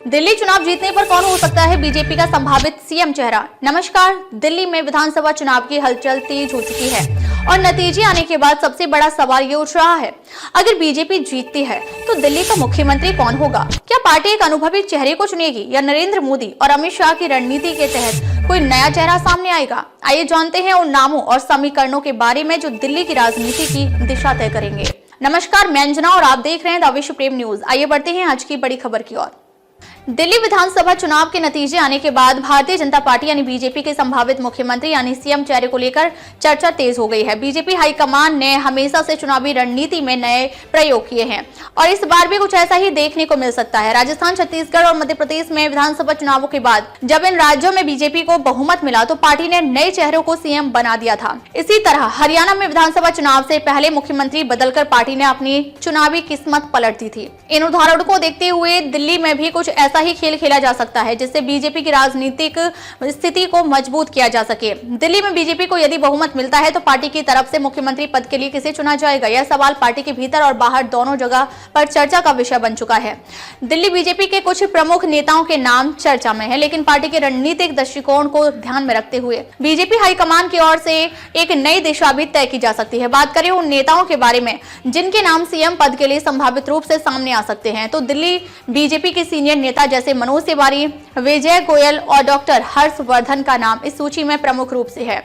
दिल्ली चुनाव जीतने पर कौन हो सकता है बीजेपी का संभावित सीएम चेहरा। नमस्कार। दिल्ली में विधानसभा चुनाव की हलचल तेज हो चुकी है और नतीजे आने के बाद सबसे बड़ा सवाल ये उठ रहा है, अगर बीजेपी जीतती है तो दिल्ली का मुख्यमंत्री कौन होगा। क्या पार्टी एक अनुभवी चेहरे को चुनेगी या नरेंद्र मोदी और अमित शाह की रणनीति के तहत कोई नया चेहरा सामने आएगा। आइए जानते हैं उन नामों और समीकरणों के बारे में जो दिल्ली की राजनीति की दिशा तय करेंगे। नमस्कार, मैं अंजना और आप देख रहे हैं द विश्व प्रेम न्यूज। आइए बढ़ते हैं आज की बड़ी खबर की ओर। दिल्ली विधानसभा चुनाव के नतीजे आने के बाद भारतीय जनता पार्टी यानी बीजेपी के संभावित मुख्यमंत्री यानी सीएम चेहरे को लेकर चर्चा तेज हो गई है। बीजेपी हाईकमान ने हमेशा से चुनावी रणनीति में नए प्रयोग किए हैं और इस बार भी कुछ ऐसा ही देखने को मिल सकता है। राजस्थान, छत्तीसगढ़ और मध्य प्रदेश में विधानसभा चुनावों के बाद जब इन राज्यों में बीजेपी को बहुमत मिला तो पार्टी ने नए चेहरों को सीएम बना दिया था। इसी तरह हरियाणा में विधानसभा चुनाव से पहले मुख्यमंत्री बदलकर पार्टी ने अपनी चुनावी किस्मत पलट दी थी। इन उदाहरणों को देखते हुए दिल्ली में भी कुछ ऐसा ही खेल खेला जा सकता है जिससे बीजेपी की राजनीतिक स्थिति को मजबूत किया जा सके। दिल्ली में बीजेपी को यदि बहुमत मिलता है तो पार्टी की तरफ से मुख्यमंत्री पद के लिए किसे चुना जाएगा, यह सवाल पार्टी के भीतर और बाहर दोनों जगह पर चर्चा का विषय बन चुका है। दिल्ली बीजेपी के कुछ प्रमुख नेताओं के नाम चर्चा में है, लेकिन पार्टी के रणनीतिक दृष्टिकोण को ध्यान में रखते हुए बीजेपी हाईकमान की ओर से एक नई दिशा भी तय की जा सकती है। बात करें उन नेताओं के बारे में जिनके नाम सीएम पद के लिए संभावित रूप से सामने आ सकते हैं तो दिल्ली बीजेपी के सीनियर नेता जैसे मनोज तिवारी, विजय गोयल और डॉक्टर हर्षवर्धन का नाम इस सूची में प्रमुख रूप से है।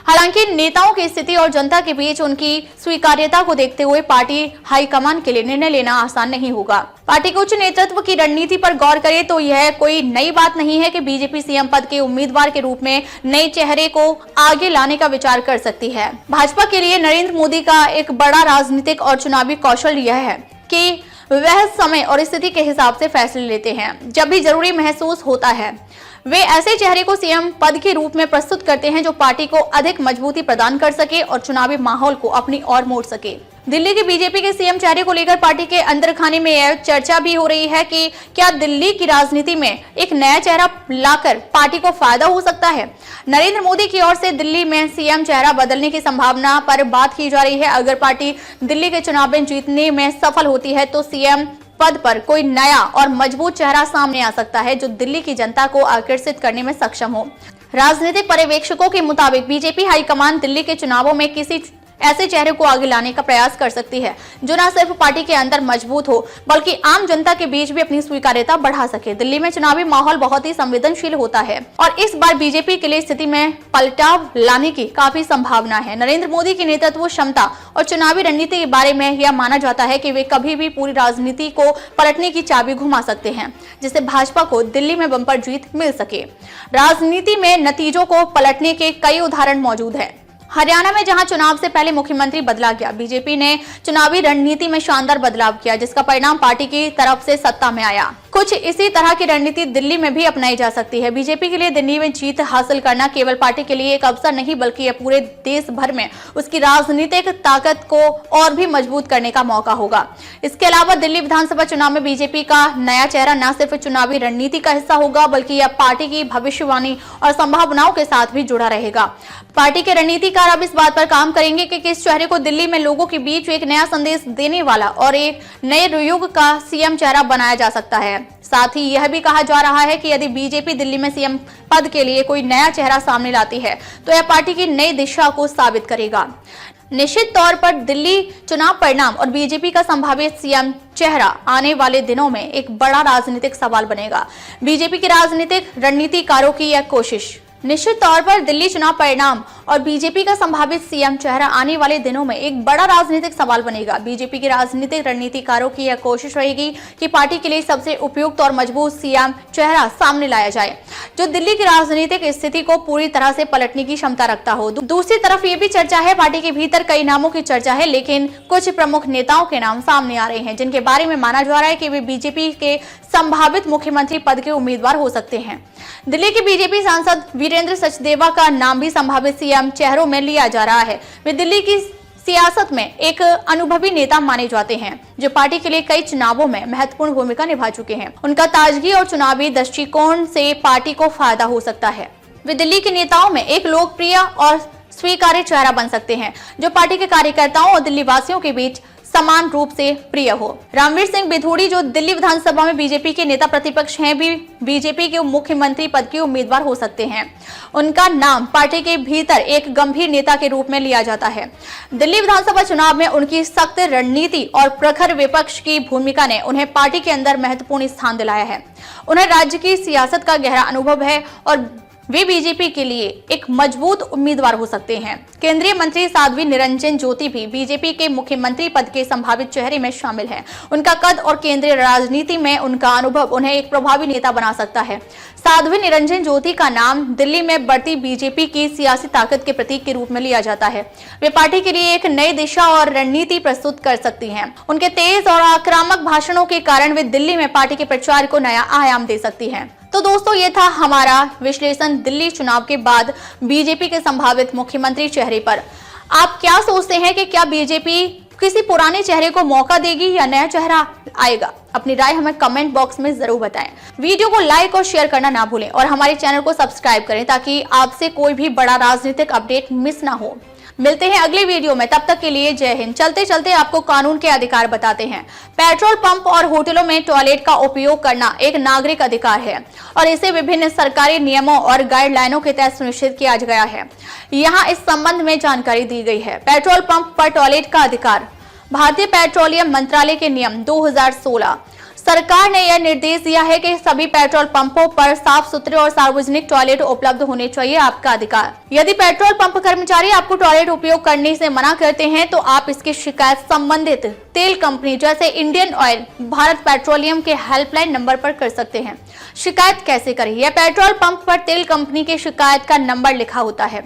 हालांकि नेताओं की स्थिति और जनता के बीच उनकी स्वीकार्यता को देखते हुए पार्टी हाईकमान के लिए निर्णय लेना आसान नहीं होगा। पार्टी के उच्च नेतृत्व की रणनीति पर गौर करें तो यह कोई नई बात नहीं है कि बीजेपी सीएम पद के उम्मीदवार के रूप में नए चेहरे को आगे लाने का विचार कर सकती है। भाजपा के लिए नरेंद्र मोदी का एक बड़ा राजनीतिक और चुनावी कौशल यह है कि वह समय और स्थिति के हिसाब से फैसले लेते हैं। जब भी जरूरी महसूस होता है वे ऐसे चेहरे को सीएम पद के रूप में प्रस्तुत करते हैं जो पार्टी को अधिक मजबूती प्रदान कर सके और चुनावी माहौल को अपनी ओर मोड़ सके। दिल्ली के बीजेपी के सीएम चेहरे को लेकर पार्टी के अंदर खाने में यह चर्चा भी हो रही है कि क्या दिल्ली की राजनीति में एक नया चेहरा लाकर पार्टी को फायदा हो सकता है। नरेंद्र मोदी की ओर से दिल्ली में सीएम चेहरा बदलने की संभावना पर बात की जा रही है। अगर पार्टी दिल्ली के चुनाव में जीतने में सफल होती है तो सीएम पद पर कोई नया और मजबूत चेहरा सामने आ सकता है जो दिल्ली की जनता को आकर्षित करने में सक्षम हो। राजनीतिक पर्यवेक्षकों के मुताबिक बीजेपी हाईकमान दिल्ली के चुनावों में किसी ऐसे चेहरे को आगे लाने का प्रयास कर सकती है जो न सिर्फ पार्टी के अंदर मजबूत हो बल्कि आम जनता के बीच भी अपनी स्वीकार्यता बढ़ा सके। दिल्ली में चुनावी माहौल बहुत ही संवेदनशील होता है और इस बार बीजेपी के लिए स्थिति में पलटाव लाने की काफी संभावना है। नरेंद्र मोदी की नेतृत्व क्षमता और चुनावी रणनीति के बारे में यह माना जाता है कि वे कभी भी पूरी राजनीति को पलटने की चाबी घुमा सकते हैं जिससे भाजपा को दिल्ली में बंपर जीत मिल सके। राजनीति में नतीजों को पलटने के कई उदाहरण मौजूद हैं। हरियाणा में जहां चुनाव से पहले मुख्यमंत्री बदला गया, बीजेपी ने चुनावी रणनीति में शानदार बदलाव किया जिसका परिणाम पार्टी की तरफ से सत्ता में आया। कुछ इसी तरह की रणनीति दिल्ली में भी अपनाई जा सकती है। बीजेपी के लिए दिल्ली में जीत हासिल करना केवल पार्टी के लिए एक अवसर नहीं बल्कि यह पूरे देश भर में उसकी राजनीतिक ताकत को और भी मजबूत करने का मौका होगा। इसके अलावा दिल्ली विधानसभा चुनाव में बीजेपी का नया चेहरा न सिर्फ चुनावी रणनीति का हिस्सा होगा बल्कि यह पार्टी की भविष्यवाणी और संभावनाओं के साथ भी जुड़ा रहेगा। पार्टी के रणनीतिकार अब इस बात पर काम करेंगे कि किस चेहरे को दिल्ली में लोगों के बीच एक नया संदेश देने वाला और एक नए युग का सीएम चेहरा बनाया जा सकता है। साथ ही यह भी कहा जा रहा है कि यदि बीजेपी दिल्ली में सीएम पद के लिए कोई नया चेहरा सामने लाती है तो यह पार्टी की नई दिशा को साबित करेगा। निश्चित तौर पर दिल्ली चुनाव परिणाम और बीजेपी का संभावित सीएम चेहरा आने वाले दिनों में एक बड़ा राजनीतिक सवाल बनेगा। बीजेपी के राजनीतिक रणनीतिकारों की यह कोशिश निश्चित तौर पर दिल्ली चुनाव परिणाम और बीजेपी का संभावित सीएम चेहरा आने वाले दिनों में एक बड़ा राजनीतिक सवाल बनेगा। बीजेपी के राजनीतिक रणनीतिकारों की यह कोशिश रहेगी कि पार्टी के लिए सबसे उपयुक्त और मजबूत सीएम चेहरा सामने लाया जाए जो दिल्ली की राजनीतिक स्थिति को पूरी तरह से पलटने की क्षमता रखता हो। दूसरी तरफ ये भी चर्चा है, पार्टी के भीतर कई नामों की चर्चा है लेकिन कुछ प्रमुख नेताओं के नाम सामने आ रहे हैं जिनके बारे में माना जा रहा है कि वे बीजेपी के संभावित मुख्यमंत्री पद के उम्मीदवार हो सकते हैं। दिल्ली के बीजेपी सांसद वीरेंद्र सचदेवा का नाम भी संभावित सीएम चेहरों में लिया जा रहा है। वे दिल्ली की सियासत में एक अनुभवी नेता माने जाते हैं जो पार्टी के लिए कई चुनावों में महत्वपूर्ण भूमिका निभा चुके हैं। उनका ताजगी और चुनावी दृष्टिकोण से पार्टी को फायदा हो सकता है। वे दिल्ली के नेताओं में एक लोकप्रिय और स्वीकार्य चेहरा बन सकते हैं जो पार्टी के कार्यकर्ताओं और दिल्ली वासियों के बीच समान रूप से प्रिय हो। रणवीर सिंह बिधूड़ी जो दिल्ली विधानसभा में बीजेपी के नेता प्रतिपक्ष हैं, भी बीजेपी के मुख्यमंत्री पद के उम्मीदवार हो सकते हैं। उनका नाम पार्टी के भीतर एक गंभीर नेता के रूप में लिया जाता है। दिल्ली विधानसभा चुनाव में उनकी सख्त रणनीति और प्रखर विपक्ष की भूमिका ने उन्हें पार्टी के अंदर महत्वपूर्ण स्थान दिलाया है। उन्हें राज्य की सियासत का गहरा अनुभव है और वे बीजेपी के लिए एक मजबूत उम्मीदवार हो सकते हैं। केंद्रीय मंत्री साध्वी निरंजन ज्योति भी बीजेपी के मुख्यमंत्री पद के संभावित चेहरे में शामिल हैं। उनका कद और केंद्रीय राजनीति में उनका अनुभव उन्हें एक प्रभावी नेता बना सकता है। साध्वी निरंजन ज्योति का नाम दिल्ली में बढ़ती बीजेपी की सियासी ताकत के प्रतीक के रूप में लिया जाता है। वे पार्टी के लिए एक नई दिशा और रणनीति प्रस्तुत कर सकती हैं। उनके तेज और आक्रामक भाषणों के कारण वे दिल्ली में पार्टी के प्रचार को नया आयाम दे सकती हैं। तो दोस्तों, ये था हमारा विश्लेषण दिल्ली चुनाव के बाद बीजेपी के संभावित मुख्यमंत्री चेहरे पर। आप क्या सोचते हैं कि क्या बीजेपी किसी पुराने चेहरे को मौका देगी या नया चेहरा आएगा? अपनी राय हमें कमेंट बॉक्स में जरूर बताएं। वीडियो को लाइक और शेयर करना ना भूलें और हमारे चैनल को सब्सक्राइब करें ताकि आपसे कोई भी बड़ा राजनीतिक अपडेट मिस ना हो। मिलते हैं अगले वीडियो में, तब तक के लिए जय हिंद। चलते चलते आपको कानून के अधिकार बताते हैं। पेट्रोल पंप और होटलों में टॉयलेट का उपयोग करना एक नागरिक अधिकार है और इसे विभिन्न सरकारी नियमों और गाइडलाइनों के तहत सुनिश्चित किया गया है। यहाँ इस संबंध में जानकारी दी गई है। पेट्रोल पंप पर टॉयलेट का अधिकार, भारतीय पेट्रोलियम मंत्रालय के नियम 2016। सरकार ने यह निर्देश दिया है कि सभी पेट्रोल पंपों पर साफ सुथरे और सार्वजनिक टॉयलेट उपलब्ध होने चाहिए। आपका अधिकार। यदि पेट्रोल पंप कर्मचारी आपको टॉयलेट उपयोग करने से मना करते हैं तो आप इसकी शिकायत संबंधित तेल कंपनी जैसे इंडियन ऑयल, भारत पेट्रोलियम के हेल्पलाइन नंबर पर कर सकते हैं। शिकायत कैसे करें? यह पेट्रोल पंप पर तेल कंपनी के शिकायत का नंबर लिखा होता है।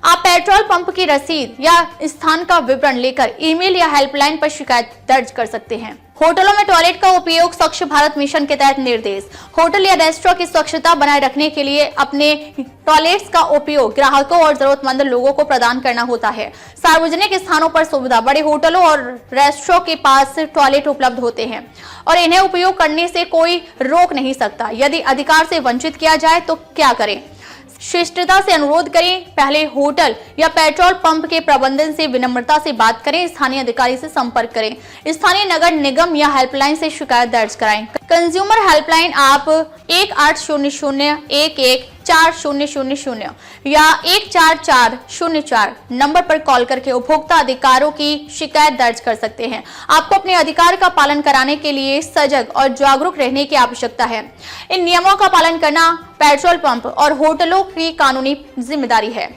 आप पेट्रोल पंप की रसीद या स्थान का विवरण लेकर ईमेल या हेल्पलाइन पर शिकायत दर्ज कर सकते हैं। होटलों में टॉयलेट का उपयोग, स्वच्छ भारत मिशन के तहत निर्देश। होटल या रेस्टोरेंट की स्वच्छता बनाए रखने के लिए अपने टॉयलेट्स का उपयोग ग्राहकों और जरूरतमंद लोगों को प्रदान करना होता है। सार्वजनिक स्थानों पर सुविधा, बड़े होटलों और रेस्टोरेंट के पास टॉयलेट उपलब्ध होते हैं और इन्हें उपयोग करने से कोई रोक नहीं सकता। यदि अधिकार से वंचित किया जाए तो क्या करें? शिष्टता से अनुरोध करें। पहले होटल या पेट्रोल पंप के प्रबंधन से विनम्रता से बात करें। स्थानीय अधिकारी से संपर्क करें। स्थानीय नगर निगम या हेल्पलाइन से शिकायत दर्ज कराएं। कंज्यूमर हेल्पलाइन आप 1800-114000 या 14404 नंबर पर कॉल करके उपभोक्ता अधिकारों की शिकायत दर्ज कर सकते हैं। आपको अपने अधिकार का पालन कराने के लिए सजग और जागरूक रहने की आवश्यकता है। इन नियमों का पालन करना पेट्रोल पंप और होटलों की कानूनी जिम्मेदारी है।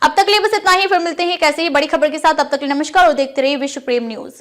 अब तक के लिए बस इतना ही। फिर मिलते हैं एक ऐसी ही बड़ी खबर के साथ। अब तक के लिए नमस्कार और देखते रहिए विश्व प्रेम न्यूज।